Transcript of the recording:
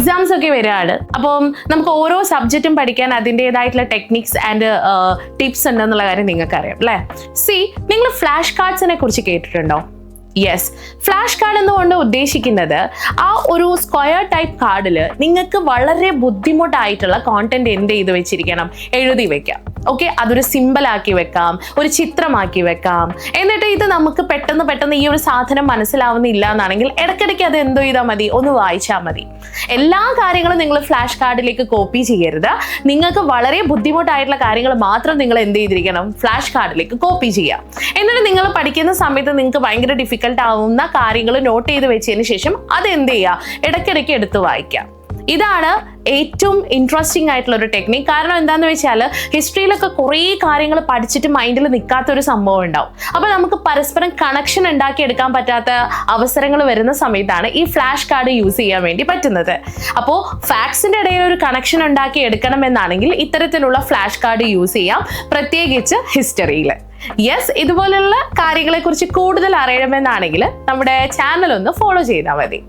Exams ഒക്കെ വരികയാണ്. അപ്പം നമുക്ക് ഓരോ സബ്ജക്റ്റും പഠിക്കാൻ അതിൻ്റെതായിട്ടുള്ള ടെക്നിക്സ് ആൻഡ് ടിപ്സ് ഉണ്ടെന്നുള്ള കാര്യം നിങ്ങൾക്ക് അറിയാം അല്ലേ? നിങ്ങൾ ഫ്ലാഷ് കാർഡ്സിനെ കുറിച്ച് കേട്ടിട്ടുണ്ടോ? യെസ്, ഫ്ലാഷ് കാർഡ് എന്നുകൊണ്ട് ഉദ്ദേശിക്കുന്നത് ആ ഒരു സ്ക്വയർ ടൈപ്പ് കാർഡിൽ നിങ്ങൾക്ക് വളരെ ബുദ്ധിമുട്ടായിട്ടുള്ള കോണ്ടന്റ് എന്ത് ചെയ്ത് വെച്ചിരിക്കണം, എഴുതി വെക്കാം. ഓക്കെ, അതൊരു സിമ്പിൾ ആക്കി വെക്കാം, ഒരു ചിത്രമാക്കി വെക്കാം. എന്നിട്ട് ഇത് നമുക്ക് പെട്ടെന്ന് ഈ ഒരു സാധനം മനസ്സിലാവുന്നില്ല എന്നാണെങ്കിൽ ഇടയ്ക്കിടയ്ക്ക് അത് എന്തോ ചെയ്താൽ മതി, ഒന്ന് വായിച്ചാൽ മതി. എല്ലാ കാര്യങ്ങളും നിങ്ങൾ ഫ്ലാഷ് കാർഡിലേക്ക് കോപ്പി ചെയ്യരുത്. നിങ്ങൾക്ക് വളരെ ബുദ്ധിമുട്ടായിട്ടുള്ള കാര്യങ്ങൾ മാത്രം നിങ്ങൾ എന്ത് ചെയ്തിരിക്കണം, ഫ്ലാഷ് കാർഡിലേക്ക് കോപ്പി ചെയ്യാം. എന്നിട്ട് നിങ്ങൾ പഠിക്കുന്ന സമയത്ത് നിങ്ങൾക്ക് ഭയങ്കര ഡിഫിക്കൽട്ട് ആവുന്ന കാര്യങ്ങൾ നോട്ട് ചെയ്ത് വെച്ചതിന് ശേഷം അത് എന്ത് ചെയ്യുക, ഇടയ്ക്കിടയ്ക്ക് എടുത്ത് വായിക്കാം. ഇതാണ് ഏറ്റവും ഇൻട്രസ്റ്റിംഗ് ആയിട്ടുള്ള ഒരു ടെക്നിക്ക്. കാരണം എന്താണെന്ന് വെച്ചാൽ ഹിസ്റ്ററിയിലൊക്കെ കുറേ കാര്യങ്ങൾ പഠിച്ചിട്ട് മൈൻഡിൽ നിൽക്കാത്തൊരു സംഭവം ഉണ്ടാവും. അപ്പോൾ നമുക്ക് പരസ്പരം കണക്ഷൻ ഉണ്ടാക്കിയെടുക്കാൻ പറ്റാത്ത അവസരങ്ങൾ വരുന്ന സമയത്താണ് ഈ ഫ്ലാഷ് കാർഡ് യൂസ് ചെയ്യാൻ വേണ്ടി പറ്റുന്നത്. അപ്പോൾ ഫാക്ട്സിൻ്റെ ഇടയിൽ ഒരു കണക്ഷൻ ഉണ്ടാക്കി എടുക്കണമെന്നാണെങ്കിൽ ഇത്തരത്തിലുള്ള ഫ്ലാഷ് കാർഡ് യൂസ് ചെയ്യാം, പ്രത്യേകിച്ച് ഹിസ്റ്ററിയിൽ. യെസ്, ഇതുപോലുള്ള കാര്യങ്ങളെക്കുറിച്ച് കൂടുതൽ അറിയണമെന്നാണെങ്കിൽ നമ്മുടെ ചാനൽ ഒന്ന് ഫോളോ ചെയ്താൽ മതി.